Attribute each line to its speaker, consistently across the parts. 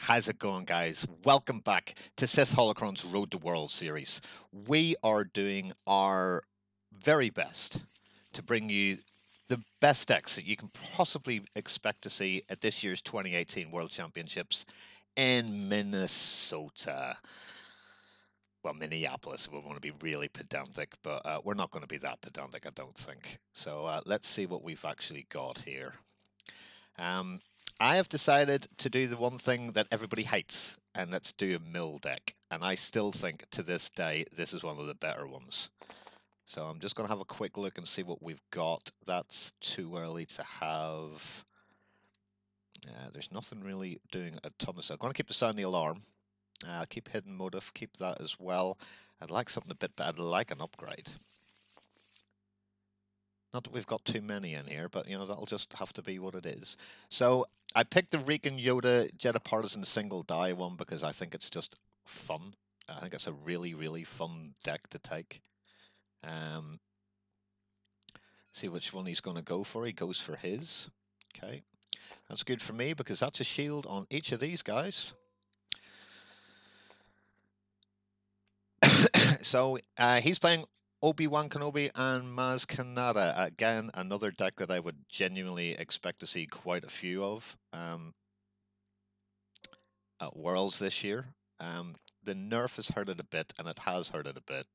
Speaker 1: How's it going, guys? Welcome back to Sith Holocron's Road to World series. We are doing our very best to bring you the best decks that you can possibly expect to see at this year's 2018 World Championships in Minnesota. Well, Minneapolis, if we want to be really pedantic, but we're not going to be that pedantic, I don't think. So let's see what we've actually got here. Um, I have decided to do the one thing that everybody hates, and let's do a mill deck. And I still think to this day this is one of the better ones. So I'm just going to have a quick look and see what we've got. That's too early to have. There's nothing really doing a ton of stuff. I'm going to keep the sound the alarm. Keep hidden motive, keep that as well. I'd like something a bit better, like an upgrade. Not that we've got too many in here, but that'll just have to be what it is. So I picked the Regan Yoda Jedi Partisan single die one because I think it's just fun. I think it's a really, really fun deck to take. See which one he's going to go for. He goes for his. Okay, that's good for me because that's a shield on each of these guys. So he's playing Obi-Wan Kenobi and Maz Kanata. Again, another deck that I would genuinely expect to see quite a few of at Worlds this year. The nerf has hurt it a bit, and it has hurt it a bit.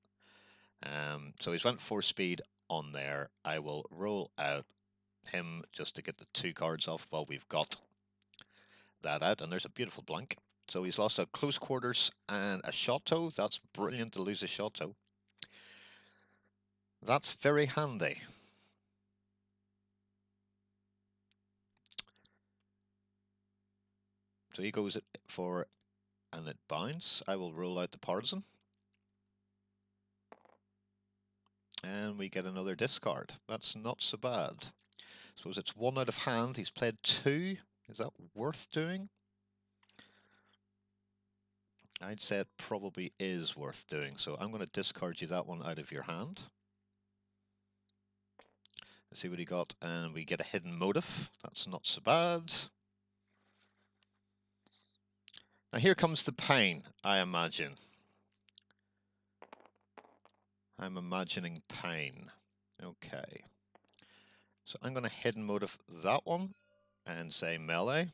Speaker 1: So he's went 4 speed on there. I will roll out him just to get the 2 cards off while we've got that out. And there's a beautiful blank. So he's lost a close quarters and a Shoto. That's brilliant to lose a Shoto. That's very handy. So he goes for, and it binds. I will roll out the Partisan. And we get another discard. That's not so bad. Suppose it's 1 out of hand. He's played 2. Is that worth doing? I'd say it probably is worth doing. So I'm going to discard you that one out of your hand. Let's see what he got. And we get a hidden motive. That's not so bad. Now here comes the pain, I imagine. I'm imagining pain. Okay. So I'm going to hidden motive that one and say melee.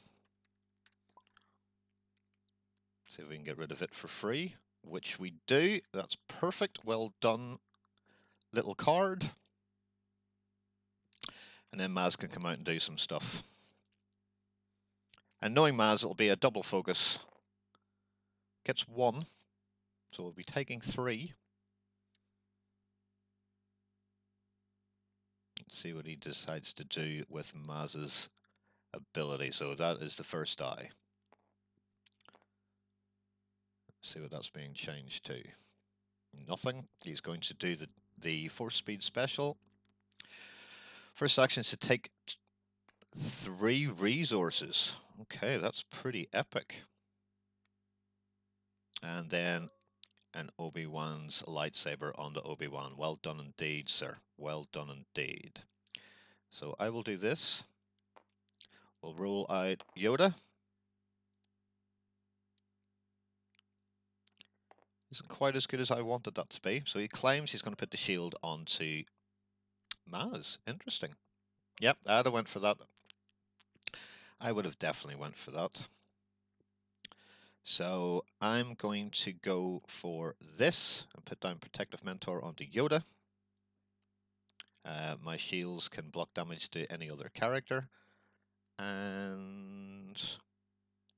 Speaker 1: See if we can get rid of it for free, which we do. That's perfect. Well done, little card. And then Maz can come out and do some stuff. And knowing Maz, it'll be a double focus. Gets 1, so we'll be taking 3. Let's see what he decides to do with Maz's ability. So that is the first die. Let's see what that's being changed to. Nothing. He's going to do the 4 speed special. First action is to take 3 resources. Okay, that's pretty epic. And then an Obi-Wan's lightsaber on the Obi-Wan. Well done indeed, sir. Well done indeed. So I will do this. We'll roll out Yoda. Isn't quite as good as I wanted that to be. So he claims he's going to put the shield onto Maz. Interesting. Yep, I'd have went for that. I would have definitely went for that. So I'm going to go for this and put down Protective Mentor onto Yoda. My shields can block damage to any other character. And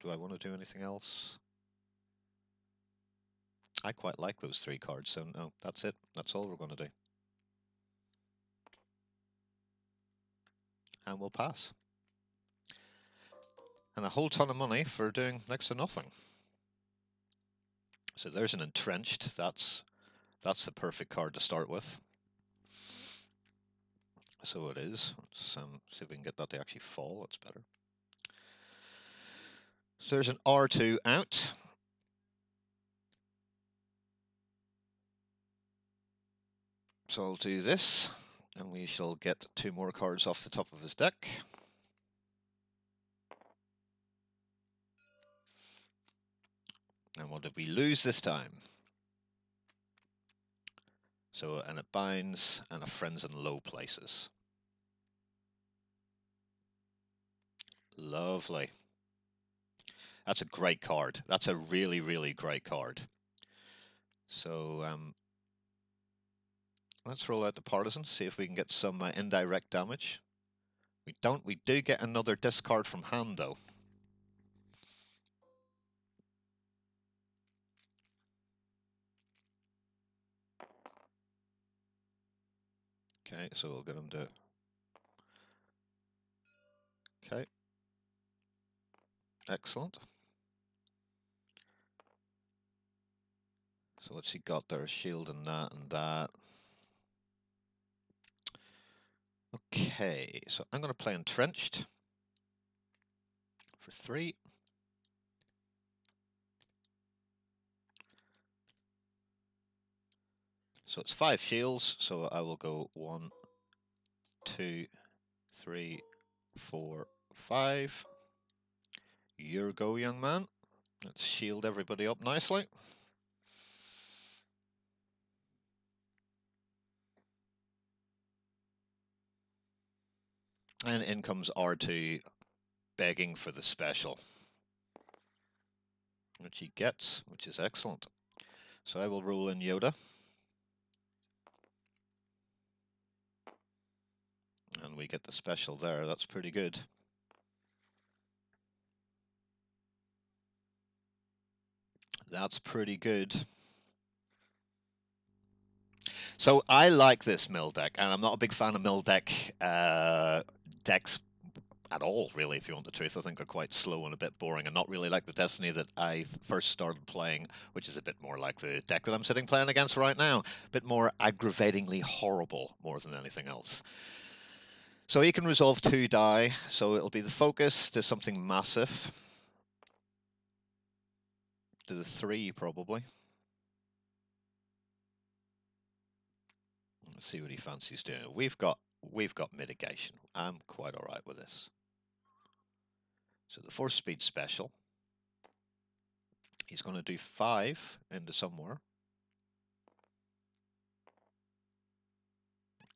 Speaker 1: do I want to do anything else? I quite like those 3 cards, so no, that's it. That's all we're going to do. And we'll pass. And a whole ton of money for doing next to nothing. So there's an Entrenched. That's the perfect card to start with. So it is. Let's see if we can get that to actually fall. That's better. So there's an R2 out. So I'll do this, and we shall get 2 more cards off the top of his deck. What did we lose this time? So, and it binds, and a friends in low places. Lovely. That's a great card. That's a really, really great card. So, let's roll out the partisan, see if we can get some indirect damage. We don't. We do get another discard from hand, though. Okay, so we'll get him to... Okay. Excellent. So what's he got there? Shield and that and that. Okay, so I'm going to play Entrenched for 3. So it's 5 shields, so I will go 1, 2, 3, 4, 5. Your go, young man. Let's shield everybody up nicely. And in comes R2 begging for the special, which he gets, which is excellent. So I will roll in Yoda. And we get the special there. That's pretty good. That's pretty good. So I like this mill deck, and I'm not a big fan of mill deck decks at all, really, if you want the truth. I think they're quite slow and a bit boring, and not really like the Destiny that I first started playing, which is a bit more like the deck that I'm sitting playing against right now. A bit more aggravatingly horrible, more than anything else. So he can resolve 2 die, so it'll be the focus to something massive. To the 3, probably. Let's see what he fancies doing. We've got mitigation. I'm quite all right with this. So the 4 speed special. He's going to do 5 into somewhere.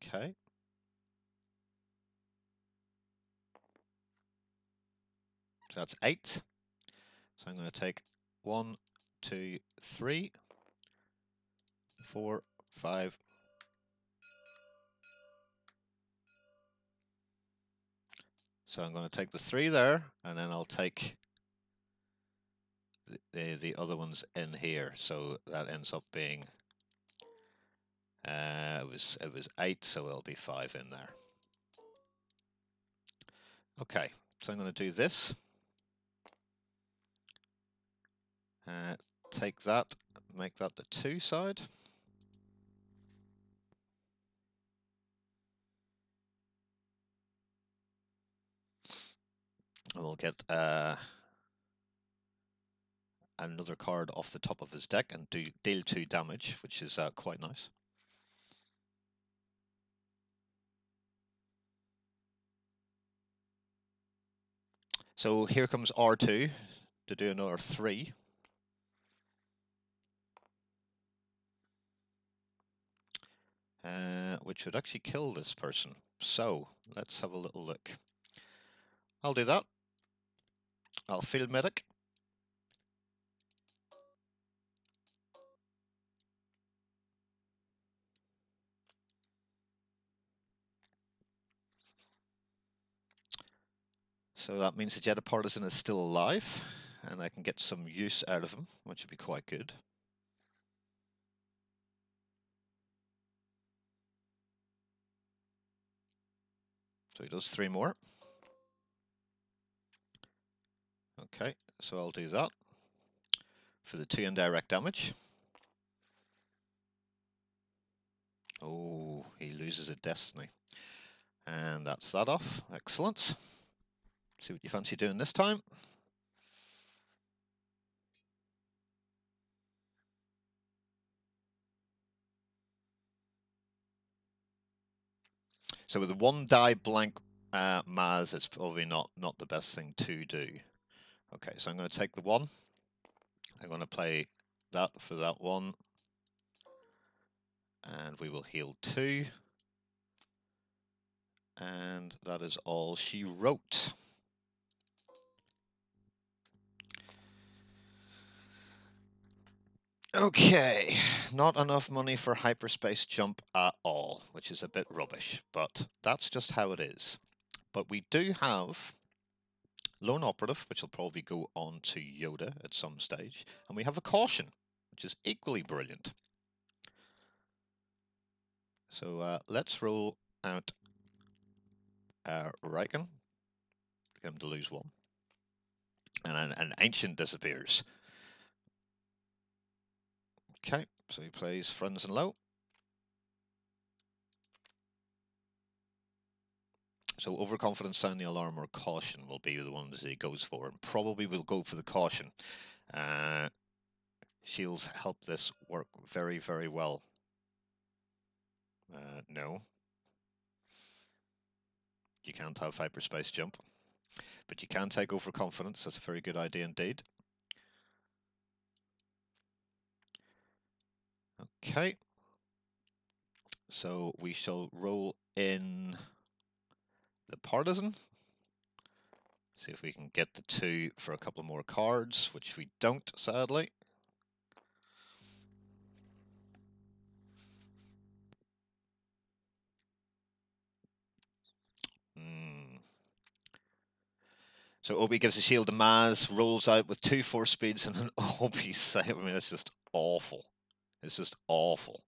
Speaker 1: Okay. So that's 8. So I'm going to take 1, 2, 3, 4, 5. So I'm going to take the 3 there, and then I'll take the other ones in here. So that ends up being it was 8, so it'll be 5 in there. Okay, so I'm going to do this. Take that, make that the 2 side. And we'll get another card off the top of his deck and deal 2 damage, which is quite nice. So here comes R2 to do another 3. Which would actually kill this person. So let's have a little look. I'll do that. I'll field medic. So that means the Jedi Partisan is still alive, and I can get some use out of him, which would be quite good. So he does 3 more. Okay, so I'll do that for the 2 indirect damage. Oh, he loses a destiny. And that's that off. Excellent. See what you fancy doing this time. So with a 1 die blank Maz, it's probably not the best thing to do. Okay, so I'm going to take the 1. I'm going to play that for that one. And we will heal 2. And that is all she wrote. Okay, not enough money for hyperspace jump at all, which is a bit rubbish, but that's just how it is. But we do have Lone Operative, which will probably go on to Yoda at some stage, and we have a Caution, which is equally brilliant. So let's roll out Riken, get him to lose 1, and an Ancient disappears. Okay, so he plays Friends and Low. So Overconfidence, Sound the Alarm, or Caution will be the ones he goes for, and probably will go for the Caution. Shields help this work very, very well. No. You can't have Hyperspace Jump. But you can take Overconfidence. That's a very good idea indeed. Okay. So we shall roll in the Partisan. See if we can get the 2 for a couple more cards, which we don't, sadly. So Obi gives a shield to Maz, rolls out with 2 force speeds and an Obi save. I mean, it's just awful. It's just awful.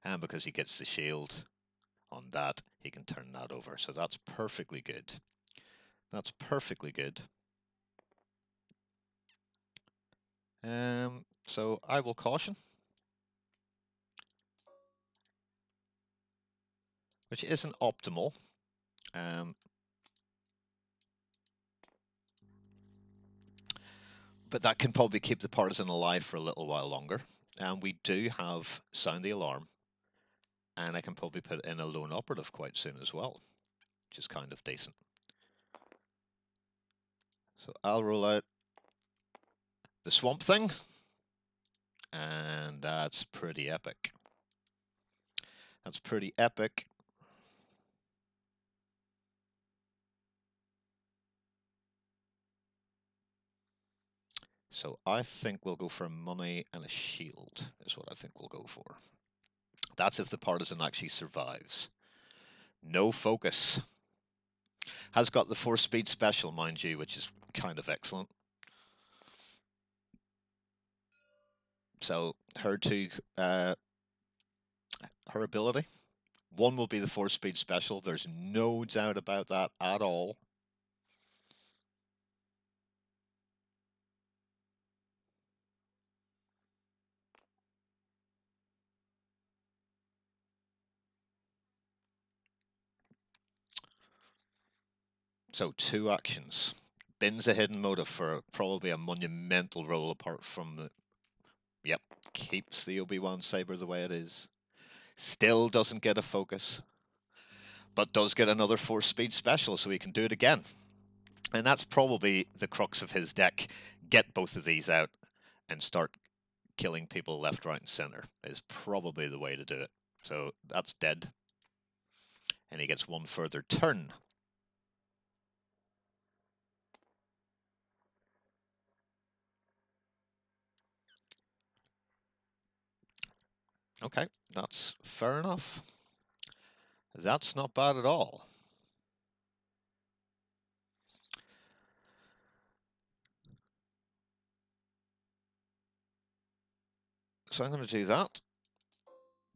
Speaker 1: And because he gets the shield on that, he can turn that over. So that's perfectly good. That's perfectly good. So I will Caution, which isn't optimal. But that can probably keep the Partisan alive for a little while longer. And we do have Sound the Alarm. And I can probably put in a Lone Operative quite soon as well, which is kind of decent. So I'll roll out the Swamp Thing. And that's pretty epic. That's pretty epic. So I think we'll go for a money and a shield, is what I think we'll go for. That's if the Partisan actually survives. No focus. Has got the 4-speed special, mind you, which is kind of excellent. So her ability. 1 will be the 4-speed special. There's no doubt about that at all. So 2 actions. Bins a hidden motive for probably a monumental role apart from the... Yep, keeps the Obi-Wan saber the way it is. Still doesn't get a focus, but does get another 4-speed special, so he can do it again. And that's probably the crux of his deck. Get both of these out and start killing people left, right, and center is probably the way to do it. So that's dead. And he gets 1 further turn. Okay, that's fair enough. That's not bad at all. So I'm going to do that.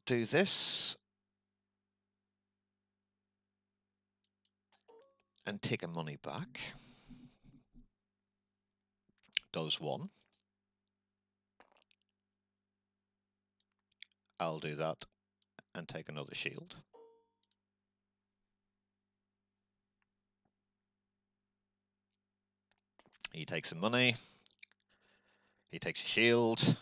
Speaker 1: Do this. And take a money back. Does 1. I'll do that and take another shield. He takes some money. He takes a shield.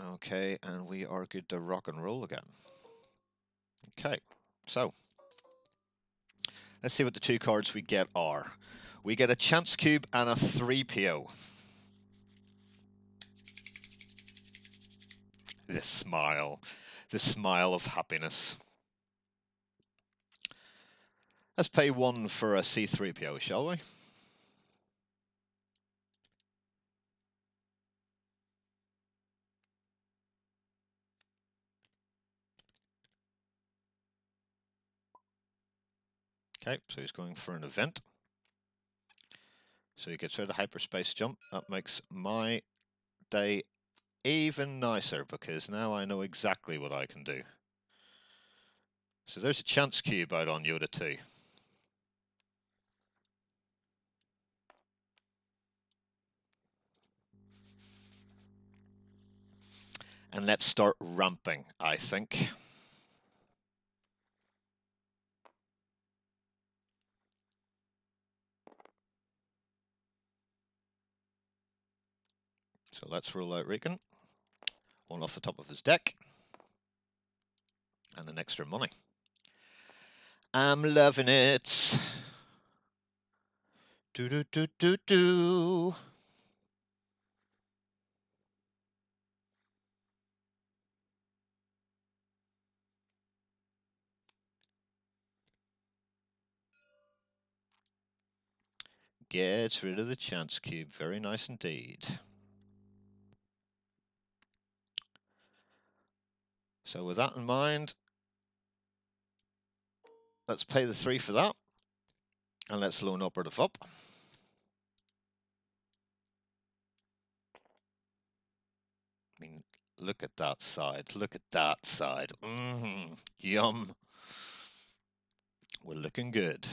Speaker 1: Okay, and we are good to rock and roll again. Okay, so let's see what the two cards we get are. We get a chance cube and a 3PO. The smile of happiness. Let's pay 1 for a C3PO, shall we? Okay, so he's going for an event. So he gets rid of hyperspace jump. That makes my day even nicer because now I know exactly what I can do. So there's a chance cube out on Yoda 2. And let's start ramping, I think. So let's roll out Riken. 1 off the top of his deck. And an extra money. I'm loving it. Do do do do do. Gets rid of the chance cube. Very nice indeed. So with that in mind, let's pay the 3 for that. And let's loan operative up. I mean, look at that side. Look at that side. Yum. We're looking good.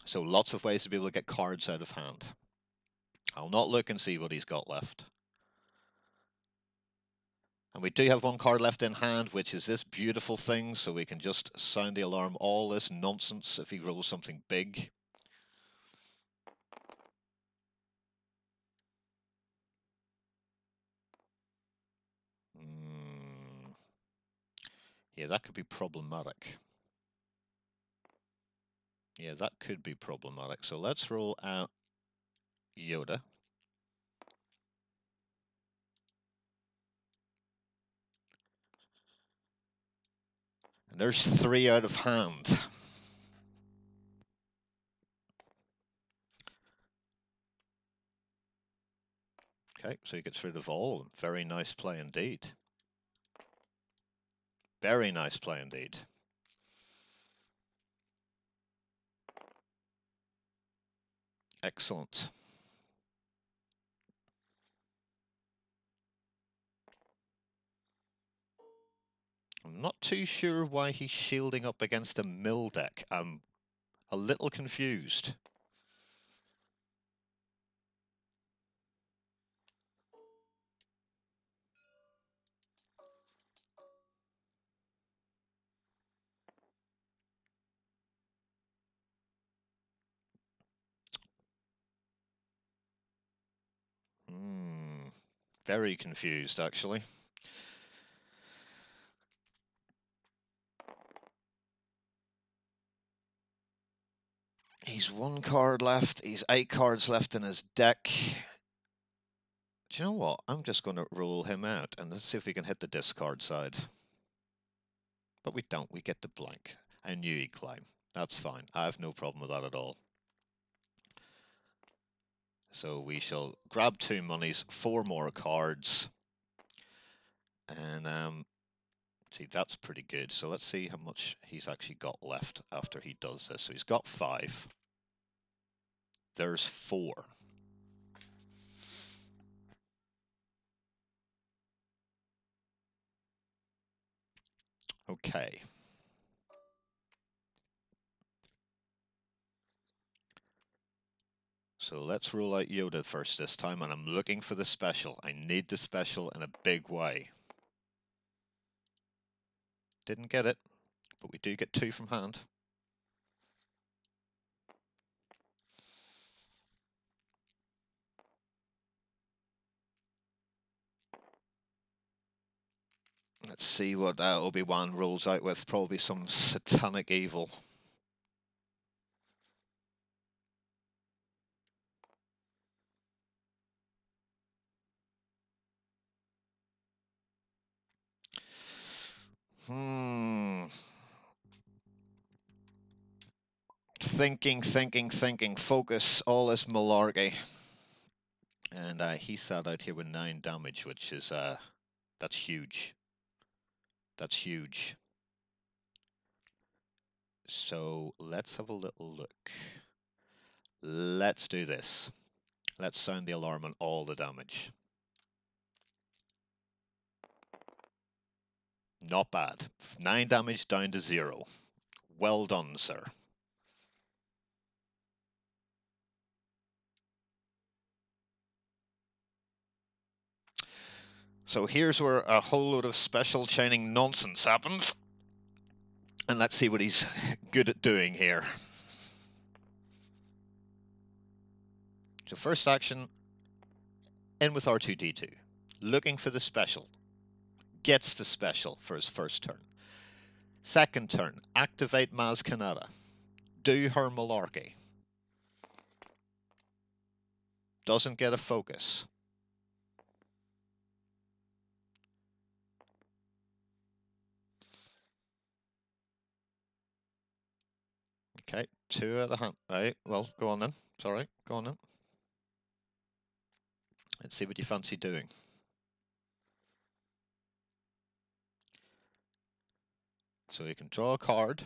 Speaker 1: So lots of ways to be able to get cards out of hand. I'll not look and see what he's got left. And we do have 1 card left in hand, which is this beautiful thing, so we can just sound the alarm all this nonsense if he rolls something big. Yeah, that could be problematic. Yeah, that could be problematic. So let's roll out Yoda. And there's 3 out of hand. Okay, so he gets rid of all of them. Very nice play indeed. Very nice play indeed. Excellent. I'm not too sure why he's shielding up against a mill deck. I'm a little confused. Very confused, actually. He's 1 card left. He's 8 cards left in his deck. Do you know what? I'm just going to rule him out and let's see if we can hit the discard side. But we don't. We get the blank. I knew he'd climb. That's fine. I have no problem with that at all. So we shall grab 2 monies, 4 more cards. And see, that's pretty good. So let's see how much he's actually got left after he does this. So he's got 5. There's 4. Okay. So let's rule out Yoda first this time, and I'm looking for the special. I need the special in a big way. Didn't get it, but we do get 2 from hand. Let's see what Obi-Wan rolls out with. Probably some satanic evil. Thinking. Focus. All this malarkey. And he sat out here with 9 damage, which is that's huge. That's huge. So let's have a little look. Let's do this. Let's sound the alarm on all the damage. Not bad. 9 damage down to 0. Well done, sir. So here's where a whole load of special chaining nonsense happens. And let's see what he's good at doing here. So first action, in with R2-D2. Looking for the special. Gets the special for his first turn. Second turn, activate Maz Kanata. Do her malarkey. Doesn't get a focus. Okay, 2 out of hand. Right, well, go on then. Sorry, go on then. Let's see what you fancy doing. So you can draw a card.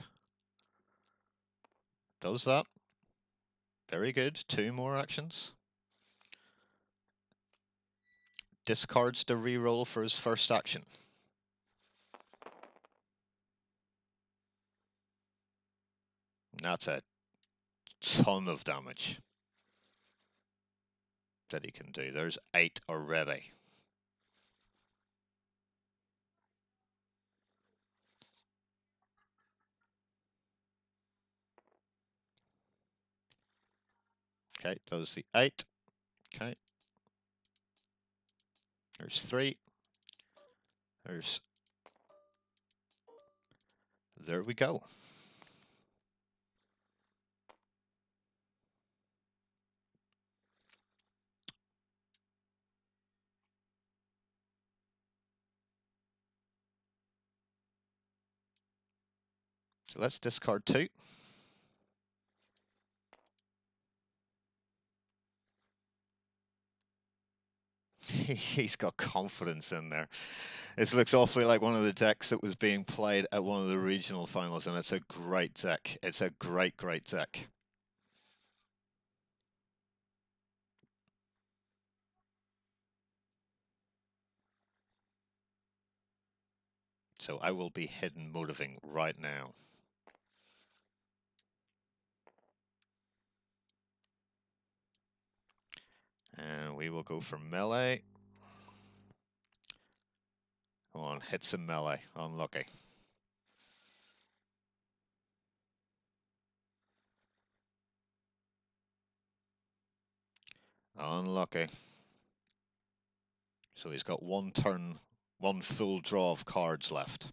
Speaker 1: Does that. Very good. 2 more actions. Discards the reroll for his first action. That's a ton of damage that he can do. There's 8 already. Okay, does the 8. Okay. There's 3. There we go. So let's discard 2. He's got confidence in there. This looks awfully like one of the decks that was being played at one of the regional finals, and it's a great deck. It's a great deck. So I will be hidden motivating right now. And we will go for melee. Come on, hit some melee. Unlucky. Unlucky. So he's got 1 turn, 1 full draw of cards left.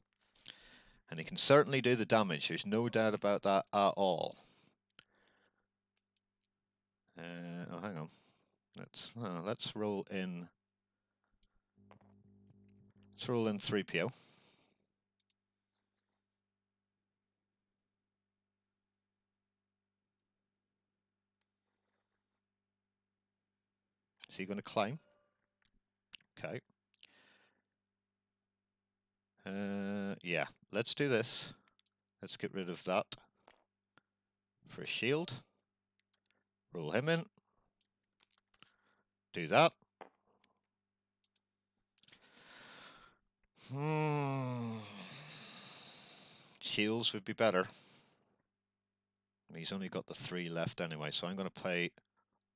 Speaker 1: And he can certainly do the damage. There's no doubt about that at all. Oh, hang on. Let's roll in. Let's roll in 3PO. Is he going to climb? Okay. Yeah, let's do this. Let's get rid of that for a shield. Roll him in. Do that. Shields would be better. He's only got the 3 left anyway, so I'm going to play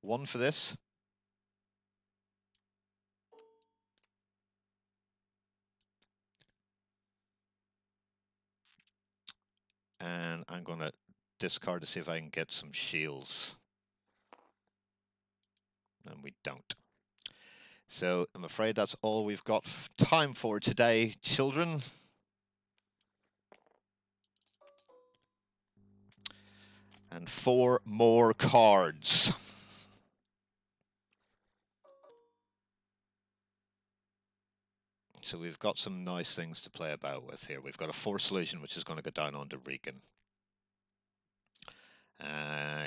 Speaker 1: 1 for this. And I'm going to discard to see if I can get some shields. And we don't. So I'm afraid that's all we've got time for today, children. And 4 more cards. So we've got some nice things to play about with here. We've got a force solution, which is going to go down onto Regan.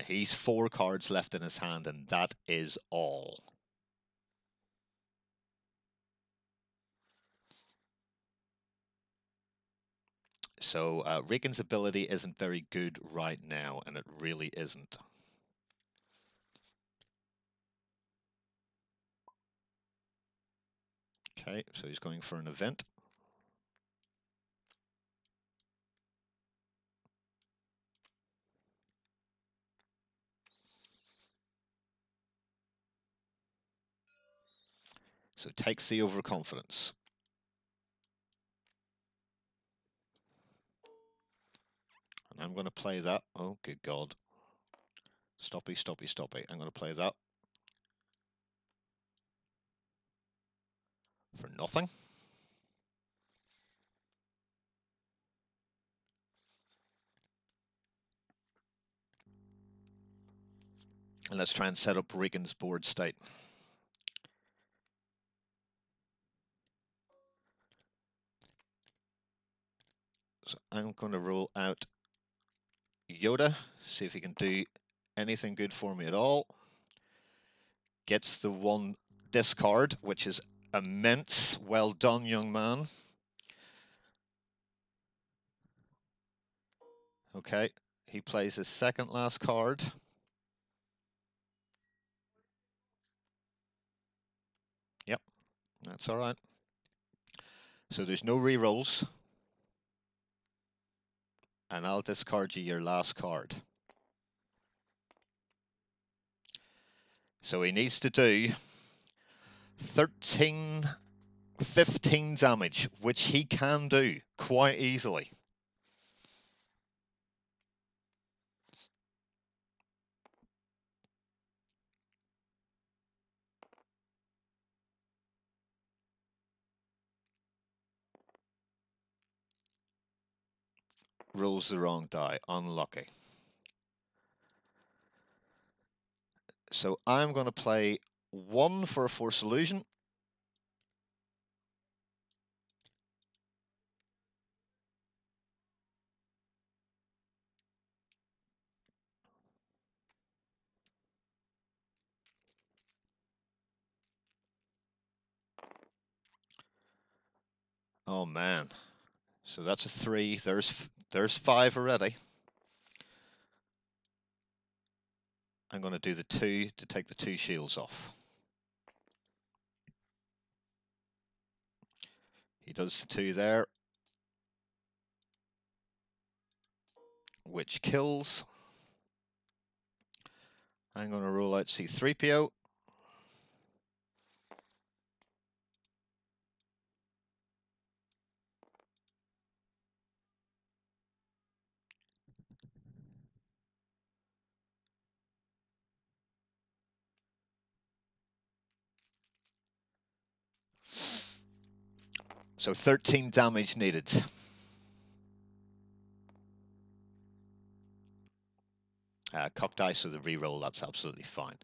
Speaker 1: He's 4 cards left in his hand, and that is all. So Regan's ability isn't very good right now, and it really isn't. Okay, so he's going for an event. So takes the overconfidence. And I'm going to play that. Oh, good God. Stoppy, stoppy, stoppy. I'm going to play that for nothing. And let's try and set up Regan's board state. So I'm going to rule out Yoda, see if he can do anything good for me at all. Gets the 1 discard, which is immense. Well done, young man. Okay, he plays his second last card. Yep, that's all right. So there's no rerolls. And I'll discard you your last card. So he needs to do 13, 15 damage, which he can do quite easily. Rolls the wrong die, unlucky. So I'm going to play 1 for a force illusion. Oh man. So that's a 3. There's 5 already. I'm going to do the 2 to take the 2 shields off. He does the 2 there, which kills. I'm going to rule out C-3PO. So 13 damage needed. Cocked dice with a reroll, that's absolutely fine.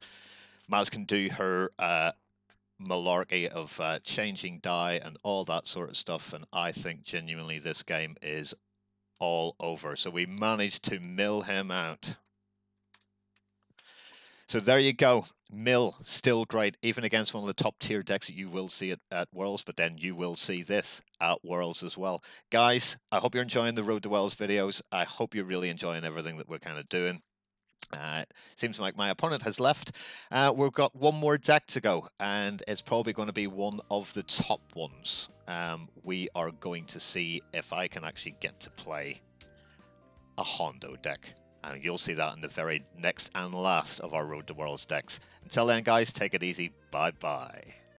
Speaker 1: Maz can do her malarkey of changing die and all that sort of stuff, and I think genuinely this game is all over. So we managed to mill him out. So there you go. Mill, still great, even against one of the top tier decks that you will see at Worlds, but then you will see this at Worlds as well. Guys, I hope you're enjoying the Road to Worlds videos. I hope you're really enjoying everything that we're kind of doing. Seems like my opponent has left. We've got 1 more deck to go, and it's probably going to be one of the top ones. We are going to see if I can actually get to play a Hondo deck. And you'll see that in the very next and last of our Road to Worlds decks. Until then, guys, take it easy. Bye-bye.